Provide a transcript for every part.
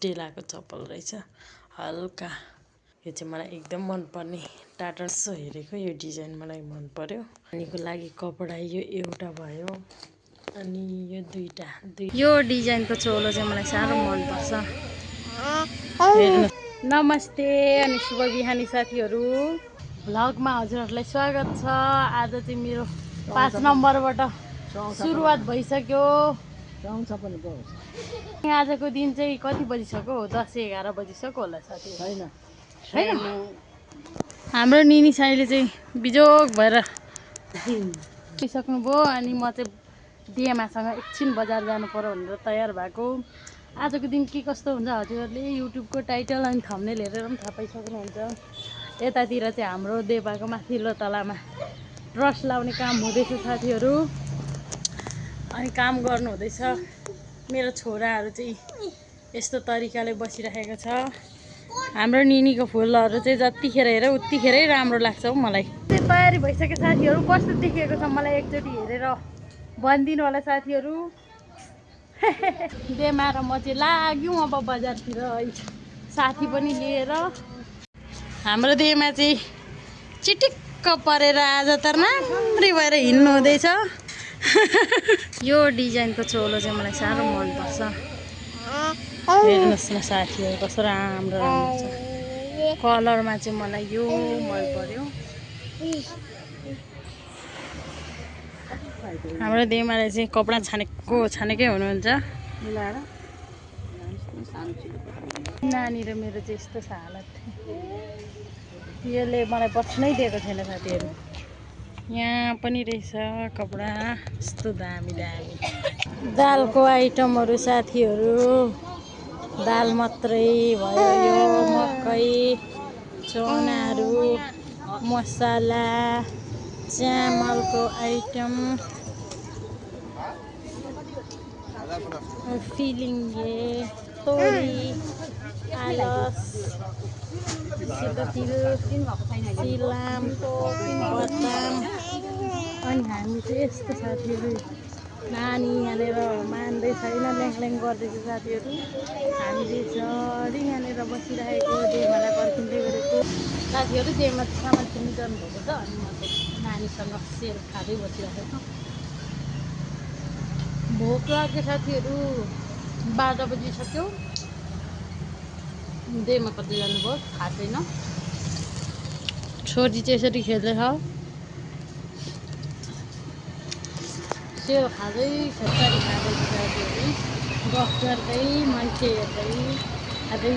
स्टेलाको चप्पल रहेछ हल्का। यो चाहिँ मलाई एकदम मनपर्ने टाटा सो हेरेको यो डिजाइन मलाई मन पर्यो। नानीको लागि कपडा यो एउटा भयो अनि यो दुईटा यो डिजाइनको चोलो चाहिँ मलाई साह्रो मनपर्छ। नमस्ते अनि शुभ बिहानी साथीहरू, भ्लगमा हजुरहरूलाई स्वागत छ। आज चाहिँ मेरो 5 नम्बरबाट सुरुवात भइसक्यो। आजको दिन चाहिँ कति बजिसक्यो? 10-11 बजिसक्यो होला साथी। छैन हाम्रो निनी साईले चाहिँ बिजोग भएर सक्नुभयो अनि म चाहिँ दिएमासँग एकछिन बजार जानु पर्यो भनेर तयार भएको। आजको दिन के कस्तो हुन्छ हजुरहरूले युट्युबको टाइटल अनि थम्बनेल हेरेर पनि थाहा पाइसक्नुहुन्छ। यतातिर चाहिँ हाम्रो देवाको माथिल्लो तलामा ट्रस लाउने काम हुँदैछ साथीहरू, अनि काम गर्नु हुँदैछ। मेरो छोराहरू चाहिँ यस्तो तरिकाले बसिरहेको छ। हाम्रो निनीको फुलहरू चाहिँ जतिखेर हेर उतिखेरै राम्रो लाग्छ हौ मलाई। तयारी भइसक्यो साथीहरू, कस्तो देखेको छ मलाई एकचोटि हेरेर भनिदिनु होला साथीहरू। देमा र म चाहिँ लाग्यौँ अब बजारतिर साथी पनि लिएर। हाम्रो देमा चाहिँ चिटिक्क परेर आज त राम्री भएर हिँड्नु हुँदैछ। यो डिजाइनको चोलो चाहिँ मलाई साह्रो मनपर्छ। हेर्नुहोस् न साथीहरू कस्तो राम्रो राम्रो छ। कलरमा चाहिँ मलाई यो मन पर्यो। हाम्रो देमाले चाहिँ कपडा छानेकै हुनुहुन्छ। नानी र मेरो चाहिँ यस्तो छ हालत। यसले मलाई बस्नै दिएको छैन साथीहरू। यहाँ पनि रहेछ कपडा यस्तो दामी दामी। दालको आइटमहरू साथीहरू, दाल मात्रै भयो। यो मकै, चनाहरू, मसला, चामलको आइटम, फिलिङ्गे, तोरी, आलस, सिलतिल, सिलाम, बदाम। अनि हामी चाहिँ यस्तो साथीहरू, नानी यहाँनिर मान्दै छैन, ल्याङ गर्दैछ साथीहरू। हामीले जरी यहाँनिर बसिरहेको, देमालाई पर्खिँदै गरेको साथीहरू। देमा सामान किन्नु जानुभएको छ अनि म चाहिँ नानीसँग सेल खाँदै बसिरहेको। भोक लाग्यो साथीहरू, 12 बजिसक्यो। देमा कतै जानुभयो थाहा छैन। छोरी चाहिँ यसरी खेल्दैछ, सेल खाँदै खेतबारी खाँदै साथीहरू, गफ गर्दै मान्छे हेर्दै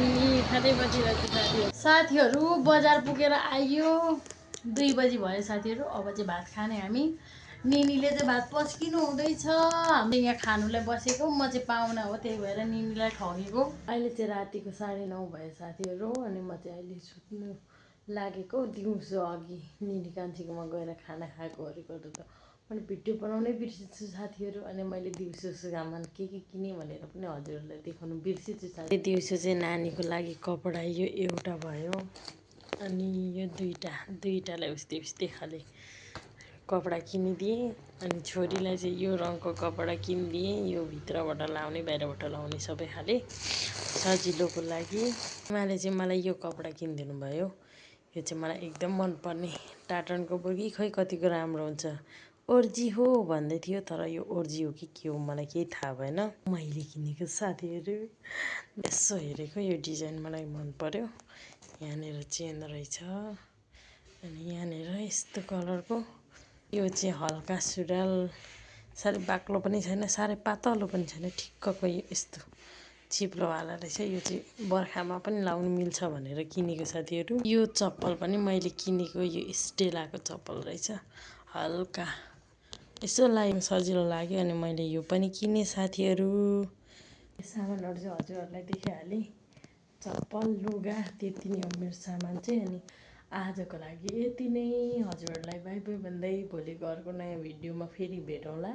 खाँदै बसिरहेको साथीहरू। बजार पुगेर आइयो, 2 बजी भयो साथीहरू। अब चाहिँ भात खाने हामी। निनीले चाहिँ भात पस्किनु हुँदैछ। हामीले यहाँ खानुलाई बसेको, म चाहिँ पाहुना हो त्यही भएर निनीलाई ठगेको। अहिले चाहिँ रातिको 9:30 भयो साथीहरू अनि म चाहिँ अहिले सुत्नु लागेको। दिउँसो अघि निनी कान्छीकोमा गएर खाना खाएकोहरू गर्दा त मैले भिडियो बनाउनै बिर्सेछु साथीहरू। अनि मैले दिउँसो सामान के किनेँ भनेर पनि हजुरहरूलाई देखाउनु बिर्सेछु साथी। दिउँसो चाहिँ नानीको लागि कपडा यो एउटा भयो अनि यो दुईटालाई उस्तै खाले कपडा किनिदिएँ। अनि छोरीलाई चाहिँ यो रङको कपडा किनिदिएँ, यो भित्रबाट लाउने बाहिरबाट लाउने सबै खाले सजिलोको लागि। उहाँले चाहिँ मलाई यो कपडा किनिदिनु भयो। यो चाहिँ मलाई एकदम मनपर्ने टाटनको बोगी, खै कतिको राम्रो हुन्छ। ओर्जी हो भन्दै थियो, तर यो ओर्जी हो कि के हो मलाई केही थाहा भएन। मैले किनेको साथीहरू, यसो हेरेको यो डिजाइन मलाई मन पर्यो। यहाँनिर चेन रहेछ अनि यहाँनिर यस्तो कलरको। यो चाहिँ हल्का सुरुवाल, साह्रै बाक्लो पनि छैन साह्रै पातलो पनि छैन, ठिक्कको यस्तो चिप्लोवाला रहेछ। यो चाहिँ बर्खामा पनि लाउनु मिल्छ भनेर किनेको साथीहरू। यो चप्पल पनि मैले किनेको यो स्टेलाको चप्पल रहेछ हल्का, यसो लाइन सजिलो लाग्यो अनि मैले यो पनि किनेँ साथीहरू। सामानहरू चाहिँ हजुरहरूलाई देखाइहालेँ, चप्पल लुगा त्यति नै हो मेरो सामान चाहिँ। अनि आजको लागि यति नै। हजुरहरूलाई बाई बाई भन्दै भोलिको अर्को नयाँ भिडियोमा फेरि भेटौँला।